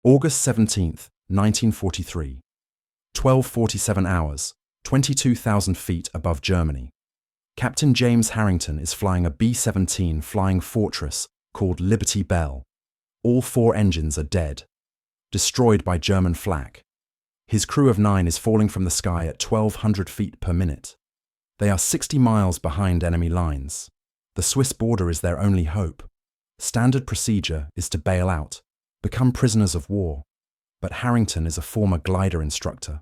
August 17, 1943. 12:47 hours, 22,000 feet above Germany. Captain James Harrington is flying a B-17 Flying Fortress called Liberty Bell. All 4 engines are dead, destroyed by German flak. His crew of 9 is falling from the sky at 1,200 feet per minute. They are 60 miles behind enemy lines. The Swiss border is their only hope. Standard procedure is to bail out, become prisoners of war. But Harrington is a former glider instructor.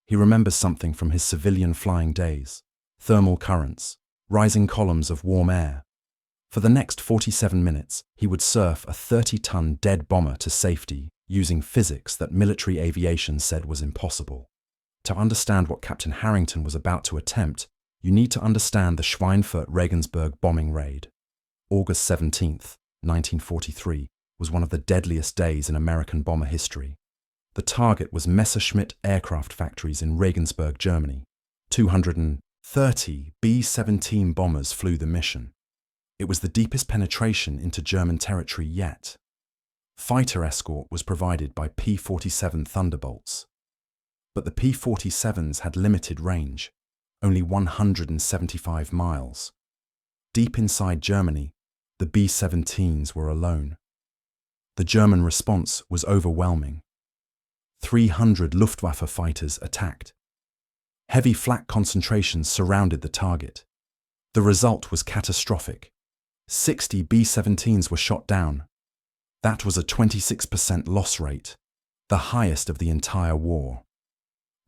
He remembers something from his civilian flying days: thermal currents, rising columns of warm air. For the next 47 minutes, he would surf a 30-ton dead bomber to safety using physics that military aviation said was impossible. To understand what Captain Harrington was about to attempt, you need to understand the Schweinfurt-Regensburg bombing raid. August 17, 1943, was one of the deadliest days in American bomber history. The target was Messerschmitt aircraft factories in Regensburg, Germany. 230 B-17 bombers flew the mission. It was the deepest penetration into German territory yet. Fighter escort was provided by P-47 Thunderbolts. But the P-47s had limited range, only 175 miles. Deep inside Germany, the B-17s were alone. The German response was overwhelming. 300 Luftwaffe fighters attacked. Heavy flak concentrations surrounded the target. The result was catastrophic. 60 B-17s were shot down. That was a 26% loss rate, the highest of the entire war.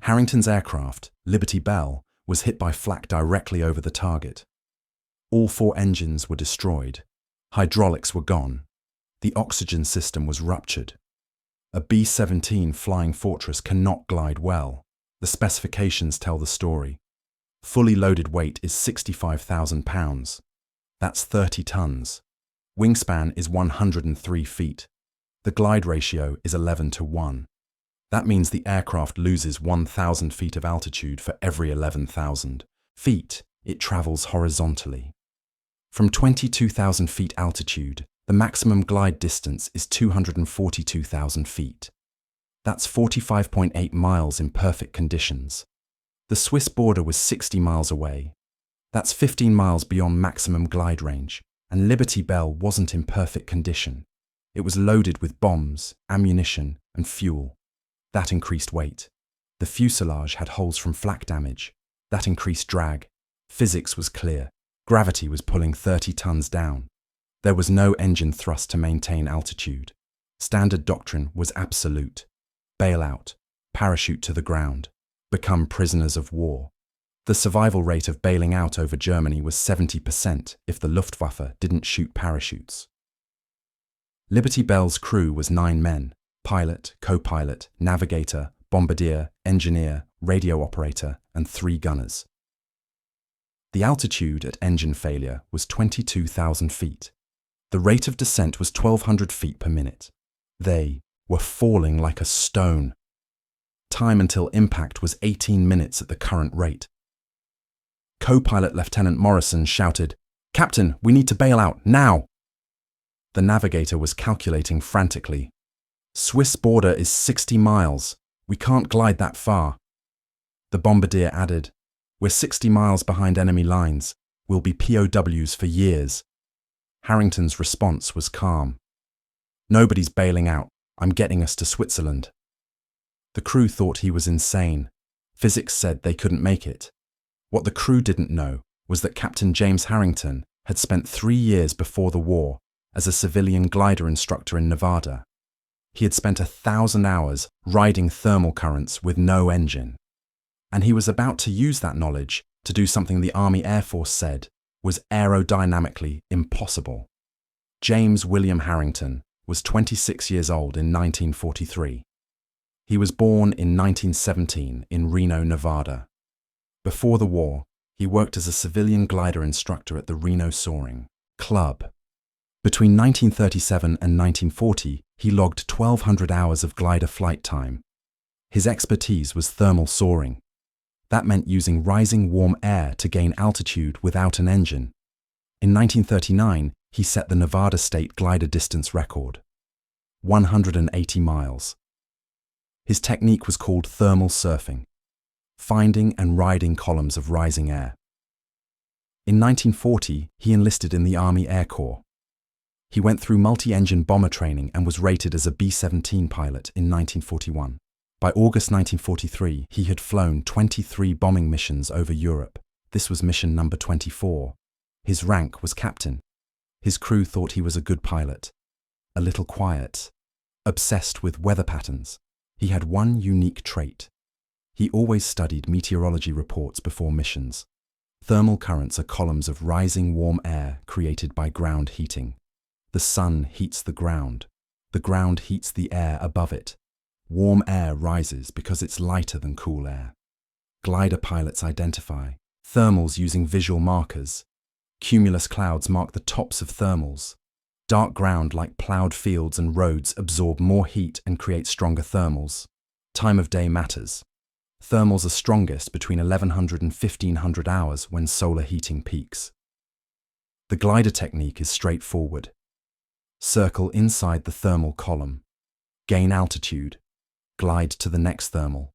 Harrington's aircraft, Liberty Bell, was hit by flak directly over the target. All 4 engines were destroyed. Hydraulics were gone. The oxygen system was ruptured. A B-17 Flying Fortress cannot glide well. The specifications tell the story. Fully loaded weight is 65,000 pounds. That's 30 tons. Wingspan is 103 feet. The glide ratio is 11:1. That means the aircraft loses 1,000 feet of altitude for every 11,000 feet it travels horizontally. From 22,000 feet altitude, the maximum glide distance is 242,000 feet. That's 45.8 miles in perfect conditions. The Swiss border was 60 miles away. That's 15 miles beyond maximum glide range, and Liberty Bell wasn't in perfect condition. It was loaded with bombs, ammunition, and fuel. That increased weight. The fuselage had holes from flak damage. That increased drag. Physics was clear. Gravity was pulling 30 tons down. There was no engine thrust to maintain altitude. Standard doctrine was absolute. Bail out. Parachute to the ground. Become prisoners of war. The survival rate of bailing out over Germany was 70% if the Luftwaffe didn't shoot parachutes. Liberty Bell's crew was 9 men: pilot, co-pilot, navigator, bombardier, engineer, radio operator, and 3 gunners. The altitude at engine failure was 22,000 feet. The rate of descent was 1,200 feet per minute. They were falling like a stone. Time until impact was 18 minutes at the current rate. Co-pilot Lieutenant Morrison shouted, "Captain, we need to bail out, now!" The navigator was calculating frantically. "Swiss border is 60 miles. We can't glide that far." The bombardier added, "We're 60 miles behind enemy lines. We'll be POWs for years." Harrington's response was calm. "Nobody's bailing out. I'm getting us to Switzerland." The crew thought he was insane. Physics said they couldn't make it. What the crew didn't know was that Captain James Harrington had spent 3 years before the war as a civilian glider instructor in Nevada. He had spent 1,000 hours riding thermal currents with no engine. And he was about to use that knowledge to do something the Army Air Force said was aerodynamically impossible. James William Harrington was 26 years old in 1943. He was born in 1917 in Reno, Nevada. Before the war, he worked as a civilian glider instructor at the Reno Soaring Club. Between 1937 and 1940, he logged 1,200 hours of glider flight time. His expertise was thermal soaring. That meant using rising warm air to gain altitude without an engine. In 1939, he set the Nevada state glider distance record. 180 miles. His technique was called thermal surfing, finding and riding columns of rising air. In 1940, he enlisted in the Army Air Corps. He went through multi-engine bomber training and was rated as a B-17 pilot in 1941. By August 1943, he had flown 23 bombing missions over Europe. This was mission number 24. His rank was captain. His crew thought he was a good pilot. A little quiet, obsessed with weather patterns. He had one unique trait. He always studied meteorology reports before missions. Thermal currents are columns of rising warm air created by ground heating. The sun heats the ground heats the air above it. Warm air rises because it's lighter than cool air. Glider pilots identify thermals using visual markers. Cumulus clouds mark the tops of thermals. Dark ground like plowed fields and roads absorb more heat and create stronger thermals. Time of day matters. Thermals are strongest between 1100 and 1500 hours when solar heating peaks. The glider technique is straightforward. Circle inside the thermal column. Gain altitude. Glide to the next thermal.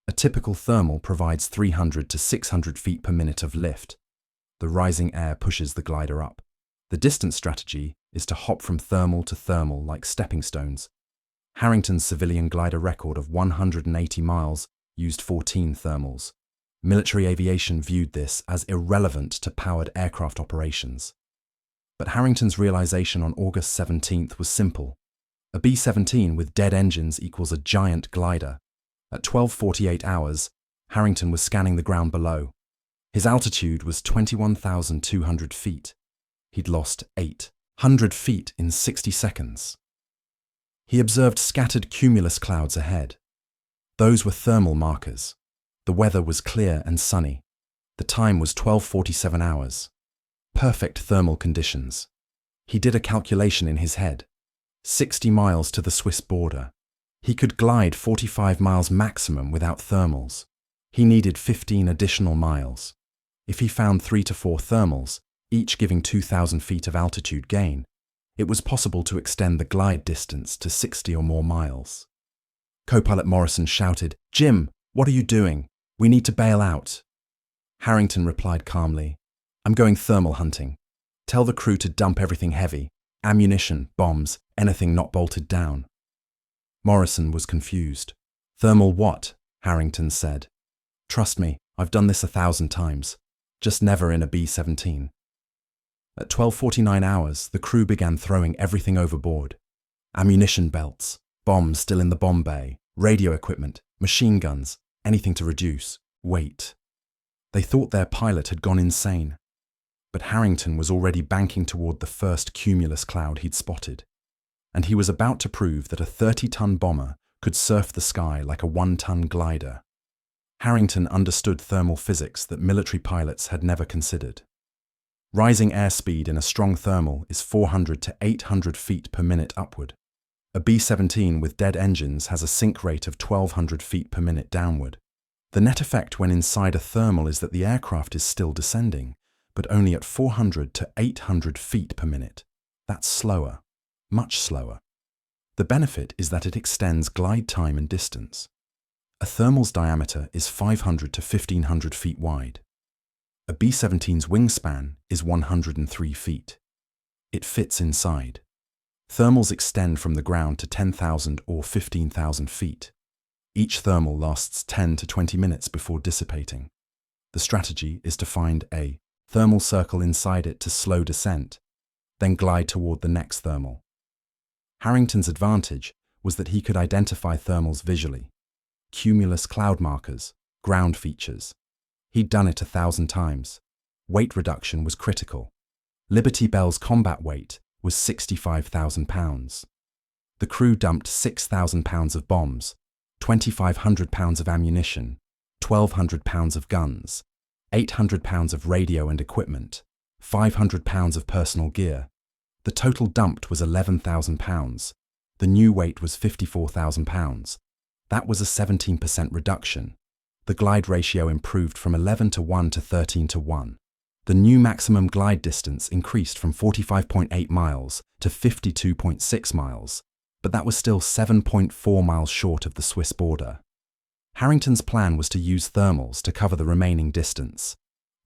A typical thermal provides 300 to 600 feet per minute of lift. The rising air pushes the glider up. The distance strategy is to hop from thermal to thermal like stepping stones. Harrington's civilian glider record of 180 miles used 14 thermals. Military aviation viewed this as irrelevant to powered aircraft operations. But Harrington's realization on August 17th was simple. A B-17 with dead engines equals a giant glider. At 12:48 hours, Harrington was scanning the ground below. His altitude was 21,200 feet. He'd lost 800 feet in 60 seconds. He observed scattered cumulus clouds ahead. Those were thermal markers. The weather was clear and sunny. The time was 12:47 hours. Perfect thermal conditions. He did a calculation in his head. 60 miles to the Swiss border. He could glide 45 miles maximum without thermals. He needed 15 additional miles. If he found 3 to 4 thermals, each giving 2,000 feet of altitude gain, it was possible to extend the glide distance to 60 or more miles. Co-pilot Morrison shouted, "Jim, what are you doing? We need to bail out." Harrington replied calmly, "I'm going thermal hunting. Tell the crew to dump everything heavy, ammunition, bombs, anything not bolted down." Morrison was confused. "Thermal what?" Harrington said. "Trust me, I've done this 1,000 times. Just never in a B-17. At 12:49 hours, the crew began throwing everything overboard. Ammunition belts, bombs still in the bomb bay, radio equipment, machine guns, anything to reduce weight. They thought their pilot had gone insane. But Harrington was already banking toward the first cumulus cloud he'd spotted. And he was about to prove that a 30-ton bomber could surf the sky like a 1-ton glider. Harrington understood thermal physics that military pilots had never considered. Rising airspeed in a strong thermal is 400 to 800 feet per minute upward. A B-17 with dead engines has a sink rate of 1,200 feet per minute downward. The net effect when inside a thermal is that the aircraft is still descending, but only at 400 to 800 feet per minute. That's slower, much slower. The benefit is that it extends glide time and distance. A thermal's diameter is 500 to 1,500 feet wide. A B-17's wingspan is 103 feet. It fits inside. Thermals extend from the ground to 10,000 or 15,000 feet. Each thermal lasts 10 to 20 minutes before dissipating. The strategy is to find a thermal circle inside it to slow descent, then glide toward the next thermal. Harrington's advantage was that he could identify thermals visually. Cumulus cloud markers, ground features. He'd done it 1,000 times. Weight reduction was critical. Liberty Bell's combat weight was 65,000 pounds. The crew dumped 6,000 pounds of bombs, 2,500 pounds of ammunition, 1,200 pounds of guns, 800 pounds of radio and equipment, 500 pounds of personal gear. The total dumped was 11,000 pounds. The new weight was 54,000 pounds. That was a 17% reduction. The glide ratio improved from 11 to 1 to 13 to 1. The new maximum glide distance increased from 45.8 miles to 52.6 miles. but that was still 7.4 miles short of the Swiss border. Harrington's plan was to use thermals to cover the remaining distance.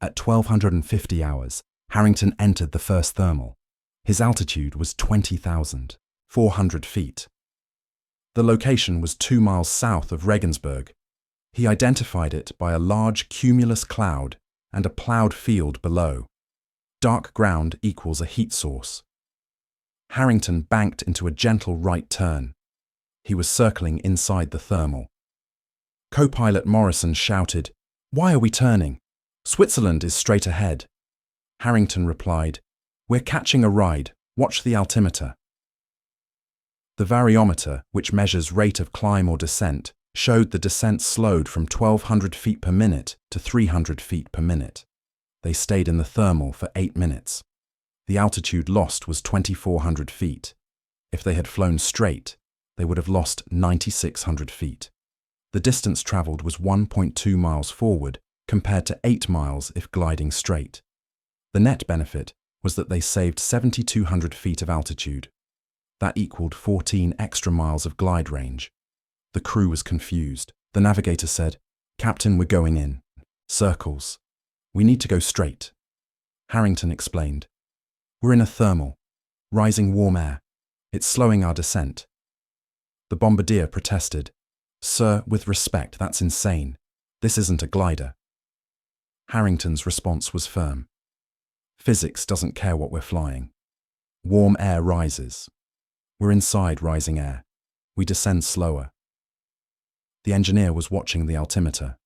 At 1250 hours, Harrington entered the first thermal. His altitude was 20,400 feet. The location was 2 miles south of Regensburg. He identified it by a large cumulus cloud and a ploughed field below. Dark ground equals a heat source. Harrington banked into a gentle right turn. He was circling inside the thermal. Co-pilot Morrison shouted, "Why are we turning? Switzerland is straight ahead." Harrington replied, "We're catching a ride. Watch the altimeter." The variometer, which measures rate of climb or descent, showed the descent slowed from 1,200 feet per minute to 300 feet per minute. They stayed in the thermal for 8 minutes. The altitude lost was 2,400 feet. If they had flown straight, they would have lost 9,600 feet. The distance traveled was 1.2 miles forward compared to 8 miles if gliding straight. The net benefit was that they saved 7,200 feet of altitude. That equaled 14 extra miles of glide range. The crew was confused. The navigator said, "Captain, we're going in. Circles. We need to go straight." Harrington explained, "We're in a thermal. Rising warm air. It's slowing our descent." The bombardier protested, "Sir, with respect, that's insane. This isn't a glider." Harrington's response was firm. "Physics doesn't care what we're flying. Warm air rises. We're inside rising air. We descend slower." The engineer was watching the altimeter.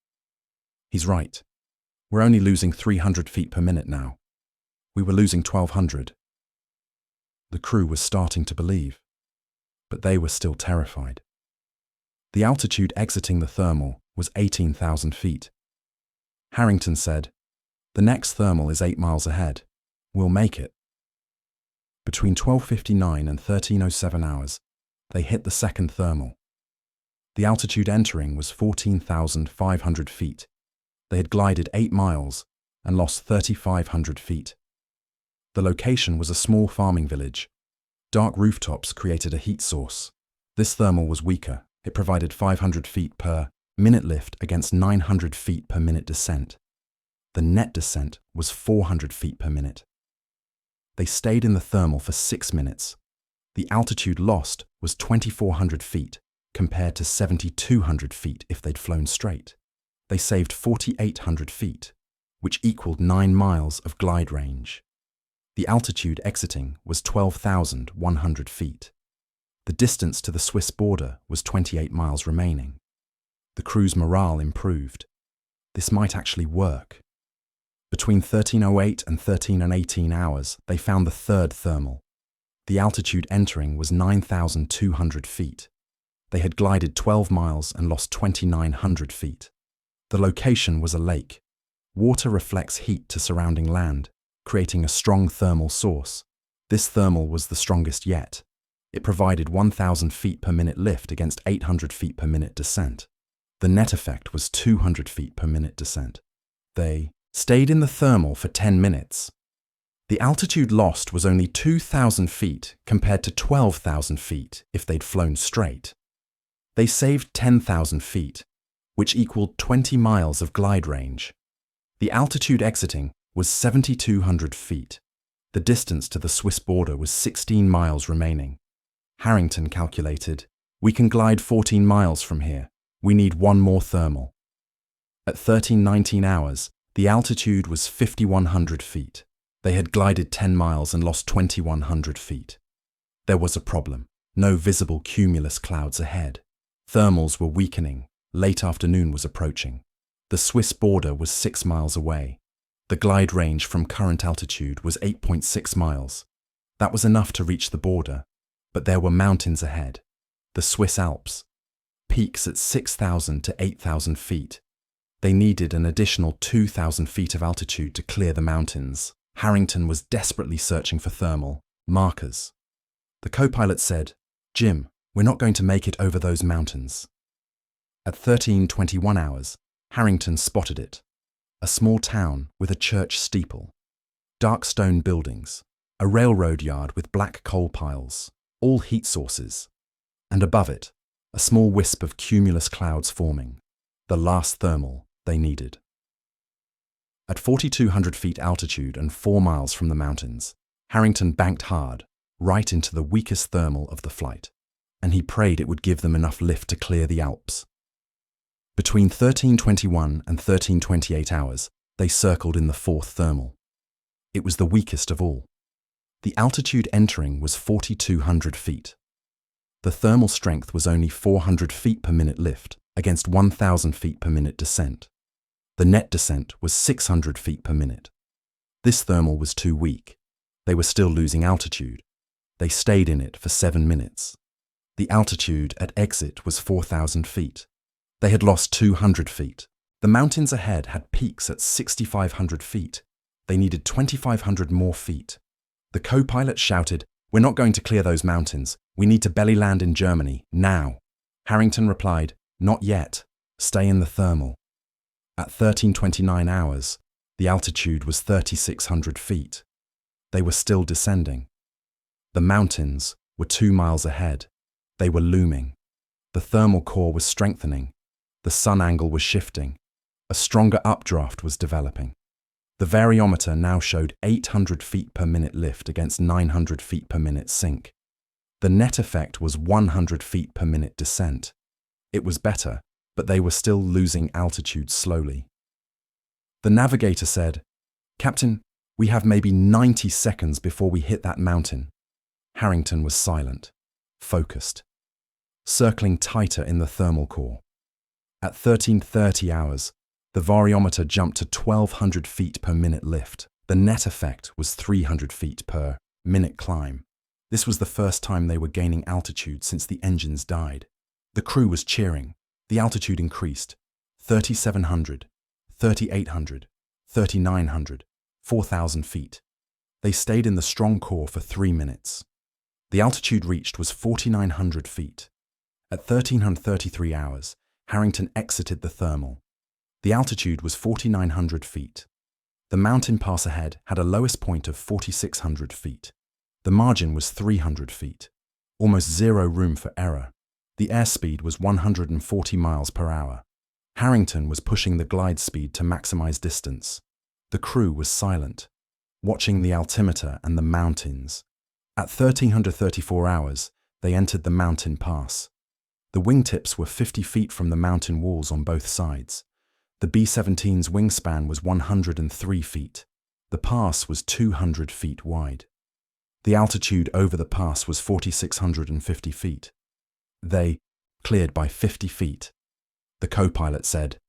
"He's right. We're only losing 300 feet per minute now. We were losing 1,200. The crew was starting to believe, but they were still terrified. The altitude exiting the thermal was 18,000 feet. Harrington said, "The next thermal is 8 miles ahead. We'll make it." Between 12:59 and 13:07 hours, they hit the second thermal. The altitude entering was 14,500 feet. They had glided 8 miles and lost 3,500 feet. The location was a small farming village. Dark rooftops created a heat source. This thermal was weaker. It provided 500 feet per minute lift against 900 feet per minute descent. The net descent was 400 feet per minute. They stayed in the thermal for 6 minutes. The altitude lost was 2,400 feet compared to 7,200 feet if they'd flown straight. They saved 4,800 feet, which equaled 9 miles of glide range. The altitude exiting was 12,100 feet. The distance to the Swiss border was 28 miles remaining. The crew's morale improved. This might actually work. Between 13:08 and 13:18 hours, they found the third thermal. The altitude entering was 9,200 feet. They had glided 12 miles and lost 2,900 feet. The location was a lake. Water reflects heat to surrounding land, creating a strong thermal source. This thermal was the strongest yet. It provided 1,000 feet per minute lift against 800 feet per minute descent. The net effect was 200 feet per minute descent. They stayed in the thermal for 10 minutes. The altitude lost was only 2,000 feet compared to 12,000 feet if they'd flown straight. They saved 10,000 feet, which equaled 20 miles of glide range. The altitude exiting was 7,200 feet. The distance to the Swiss border was 16 miles remaining. Harrington calculated, "We can glide 14 miles from here. We need one more thermal." At 13:19 hours, the altitude was 5,100 feet. They had glided 10 miles and lost 2,100 feet. There was a problem. No visible cumulus clouds ahead. Thermals were weakening. Late afternoon was approaching. The Swiss border was 6 miles away. The glide range from current altitude was 8.6 miles. That was enough to reach the border, but there were mountains ahead. The Swiss Alps. Peaks at 6,000 to 8,000 feet. They needed an additional 2,000 feet of altitude to clear the mountains. Harrington was desperately searching for thermal markers. The co-pilot said, "Jim, we're not going to make it over those mountains." At 13:21 hours, Harrington spotted it. A small town with a church steeple. Dark stone buildings. A railroad yard with black coal piles. All heat sources. and above it, a small wisp of cumulus clouds forming, the last thermal they needed. At 4,200 feet altitude and 4 miles from the mountains, Harrington banked hard, right into the weakest thermal of the flight, and he prayed it would give them enough lift to clear the Alps. Between 13:21 and 13:28 hours, they circled in the fourth thermal. It was the weakest of all. The altitude entering was 4,200 feet. The thermal strength was only 400 feet per minute lift against 1,000 feet per minute descent. The net descent was 600 feet per minute. This thermal was too weak. They were still losing altitude. They stayed in it for 7 minutes. The altitude at exit was 4,000 feet. They had lost 200 feet. The mountains ahead had peaks at 6,500 feet. They needed 2,500 more feet. The co-pilot shouted, "We're not going to clear those mountains. We need to belly land in Germany, now." Harrington replied, "Not yet. Stay in the thermal." At 13:29 hours, the altitude was 3,600 feet. They were still descending. The mountains were 2 miles ahead. They were looming. The thermal core was strengthening. The sun angle was shifting. A stronger updraft was developing. The variometer now showed 800 feet per minute lift against 900 feet per minute sink. The net effect was 100 feet per minute descent. It was better, but they were still losing altitude slowly. The navigator said, "Captain, we have maybe 90 seconds before we hit that mountain." Harrington was silent, focused, circling tighter in the thermal core. At 13:30 hours, the variometer jumped to 1,200 feet per minute lift. The net effect was 300 feet per minute climb. This was the first time they were gaining altitude since the engines died. The crew was cheering. The altitude increased. 3,700, 3,800, 3,900, 4,000 feet. They stayed in the strong core for 3 minutes. The altitude reached was 4,900 feet. At 13:33 hours, Harrington exited the thermal. The altitude was 4,900 feet. The mountain pass ahead had a lowest point of 4,600 feet. The margin was 300 feet. Almost zero room for error. The airspeed was 140 miles per hour. Harrington was pushing the glide speed to maximize distance. The crew was silent, watching the altimeter and the mountains. At 13:34 hours, they entered the mountain pass. The wingtips were 50 feet from the mountain walls on both sides. The B-17's wingspan was 103 feet. The pass was 200 feet wide. The altitude over the pass was 4,650 feet. They cleared by 50 feet. The co-pilot said,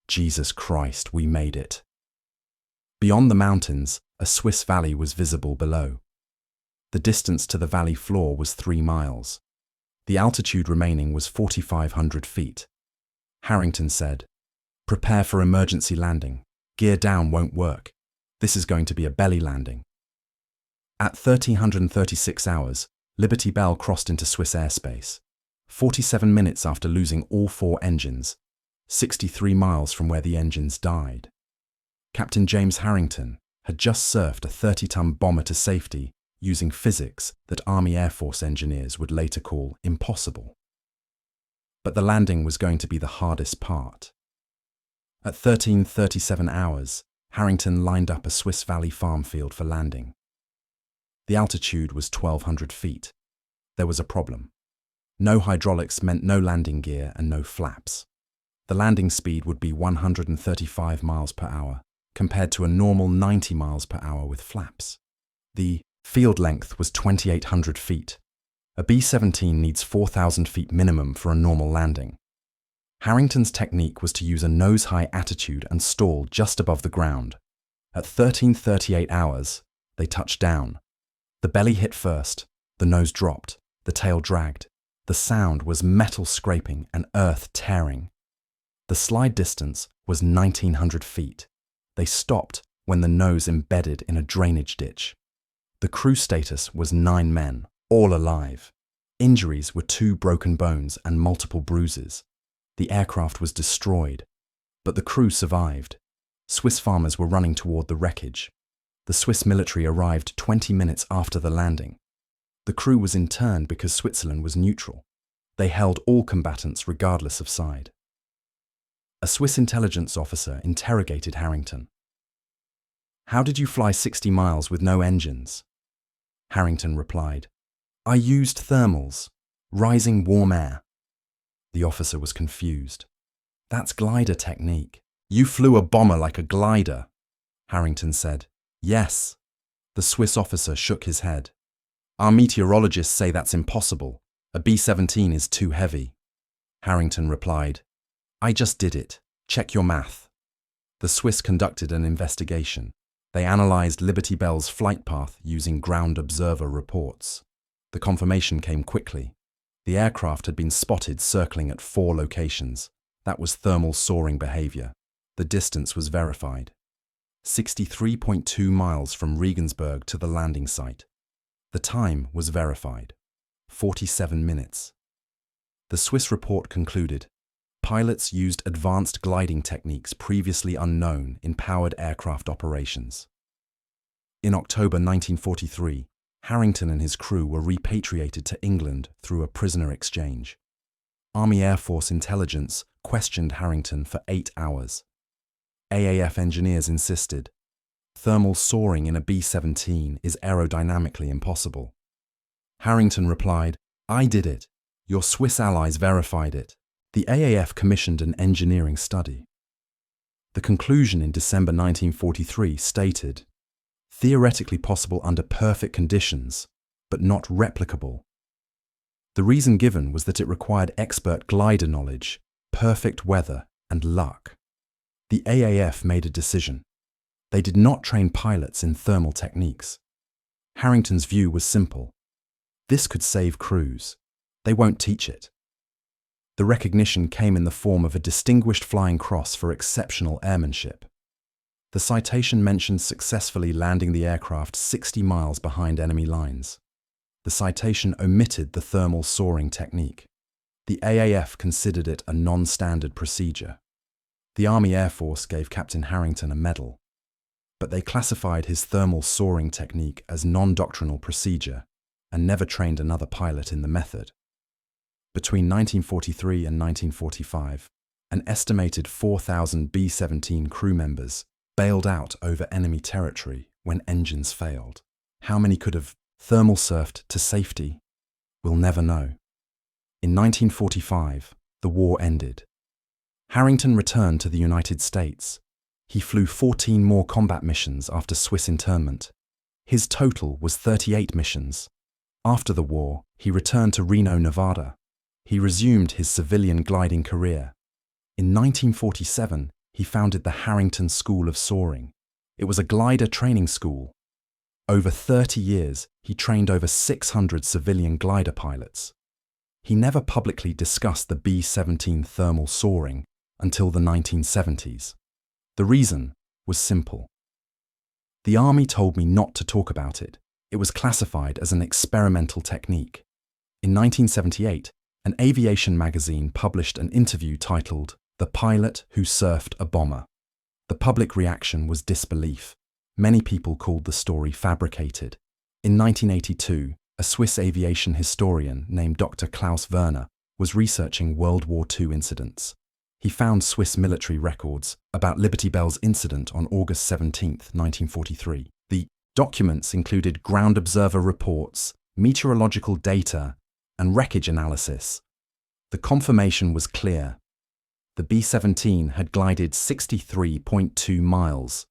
"Jesus Christ, we made it." Beyond the mountains, a Swiss valley was visible below. The distance to the valley floor was 3 miles. The altitude remaining was 4,500 feet. Harrington said, "Prepare for emergency landing. Gear down won't work. This is going to be a belly landing." At 13:36 hours, Liberty Bell crossed into Swiss airspace. 47 minutes after losing all 4 engines, 63 miles from where the engines died. Captain James Harrington had just surfed a 30-ton bomber to safety using physics that Army Air Force engineers would later call impossible. But the landing was going to be the hardest part. At 13:37 hours, Harrington lined up a Swiss Valley farm field for landing. The altitude was 1,200 feet. There was a problem. No hydraulics meant no landing gear and no flaps. The landing speed would be 135 miles per hour, compared to a normal 90 miles per hour with flaps. The field length was 2,800 feet. A B-17 needs 4,000 feet minimum for a normal landing. Harrington's technique was to use a nose-high attitude and stall just above the ground. At 13:38 hours, they touched down. The belly hit first, the nose dropped, the tail dragged. The sound was metal scraping and earth tearing. The slide distance was 1,900 feet. They stopped when the nose embedded in a drainage ditch. The crew status was 9 men, all alive. Injuries were 2 broken bones and multiple bruises. The aircraft was destroyed, but the crew survived. Swiss farmers were running toward the wreckage. The Swiss military arrived 20 minutes after the landing. The crew was interned because Switzerland was neutral. They held all combatants regardless of side. A Swiss intelligence officer interrogated Harrington. "How did you fly 60 miles with no engines?" Harrington replied, "I used thermals, rising warm air." The officer was confused. "That's glider technique. You flew a bomber like a glider," Harrington said. "Yes." The Swiss officer shook his head. "Our meteorologists say that's impossible. A B-17 is too heavy." Harrington replied, "I just did it. Check your math." The Swiss conducted an investigation. They analyzed Liberty Bell's flight path using ground observer reports. The confirmation came quickly. The aircraft had been spotted circling at 4 locations. That was thermal soaring behavior. The distance was verified. 63.2 miles from Regensburg to the landing site. The time was verified. 47 minutes. The Swiss report concluded, pilots used advanced gliding techniques previously unknown in powered aircraft operations. In October 1943, Harrington and his crew were repatriated to England through a prisoner exchange. Army Air Force intelligence questioned Harrington for 8 hours. AAF engineers insisted, thermal soaring in a B-17 is aerodynamically impossible. Harrington replied, "I did it. Your Swiss allies verified it." The AAF commissioned an engineering study. The conclusion in December 1943 stated, theoretically possible under perfect conditions, but not replicable. The reason given was that it required expert glider knowledge, perfect weather, and luck. The AAF made a decision. They did not train pilots in thermal techniques. Harrington's view was simple. This could save crews. They won't teach it. The recognition came in the form of a Distinguished Flying Cross for exceptional airmanship. The citation mentioned successfully landing the aircraft 60 miles behind enemy lines. The citation omitted the thermal soaring technique. The AAF considered it a non-standard procedure. The Army Air Force gave Captain Harrington a medal, but they classified his thermal soaring technique as non-doctrinal procedure and never trained another pilot in the method. Between 1943 and 1945, an estimated 4,000 B-17 crew members bailed out over enemy territory when engines failed. How many could have thermal surfed to safety? We'll never know. In 1945, the war ended. Harrington returned to the United States. He flew 14 more combat missions after Swiss internment. His total was 38 missions. After the war, he returned to Reno, Nevada. He resumed his civilian gliding career. In 1947, he founded the Harrington School of Soaring. It was a glider training school. Over 30 years, he trained over 600 civilian glider pilots. He never publicly discussed the B-17 thermal soaring until the 1970s. The reason was simple. The Army told me not to talk about it. It was classified as an experimental technique. In 1978, an aviation magazine published an interview titled "The Pilot Who Surfed a Bomber." The public reaction was disbelief. Many people called the story fabricated. In 1982, a Swiss aviation historian named Dr. Klaus Werner was researching World War II incidents. He found Swiss military records about Liberty Bell's incident on August 17, 1943. The documents included ground observer reports, meteorological data, and wreckage analysis. The confirmation was clear. The B-17 had glided 63.2 miles.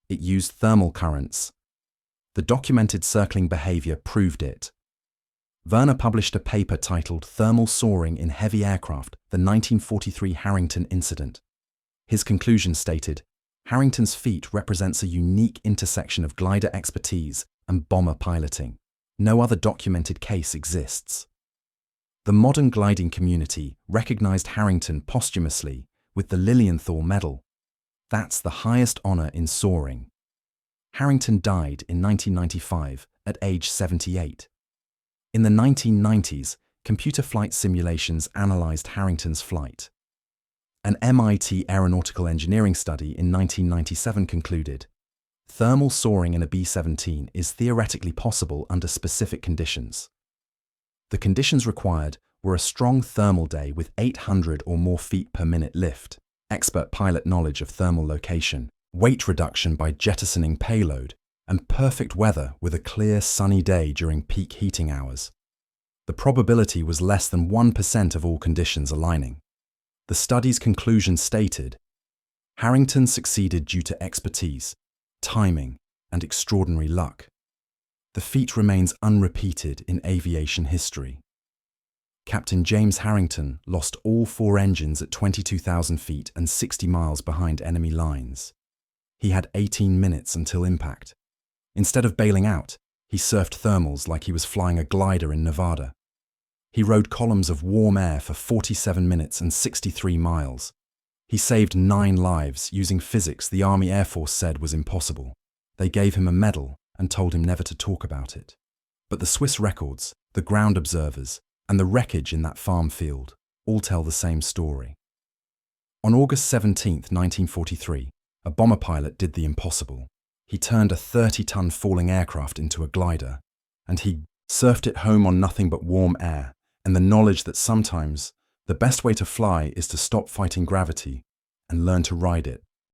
It used thermal currents. The documented circling behavior proved it. Werner published a paper titled "Thermal Soaring in Heavy Aircraft, the 1943 Harrington Incident." His conclusion stated, Harrington's feat represents a unique intersection of glider expertise and bomber piloting. No other documented case exists. The modern gliding community recognized Harrington posthumously with the Lilienthal Medal. That's the highest honor in soaring. Harrington died in 1995 at age 78. In the 1990s, computer flight simulations analyzed Harrington's flight. An MIT aeronautical engineering study in 1997 concluded, thermal soaring in a B-17 is theoretically possible under specific conditions. The conditions required were a strong thermal day with 800 or more feet per minute lift, expert pilot knowledge of thermal location, weight reduction by jettisoning payload, and perfect weather with a clear, sunny day during peak heating hours. The probability was less than 1% of all conditions aligning. The study's conclusion stated, Harrington succeeded due to expertise, timing, and extraordinary luck. The feat remains unrepeated in aviation history. Captain James Harrington lost all 4 engines at 22,000 feet and 60 miles behind enemy lines. He had 18 minutes until impact. Instead of bailing out, he surfed thermals like he was flying a glider in Nevada. He rode columns of warm air for 47 minutes and 63 miles. He saved 9 lives using physics the Army Air Force said was impossible. They gave him a medal and told him never to talk about it. But the Swiss records, the ground observers, and the wreckage in that farm field all tell the same story. On August 17, 1943, a bomber pilot did the impossible. He turned a 30-ton falling aircraft into a glider, and he surfed it home on nothing but warm air and the knowledge that sometimes the best way to fly is to stop fighting gravity and learn to ride it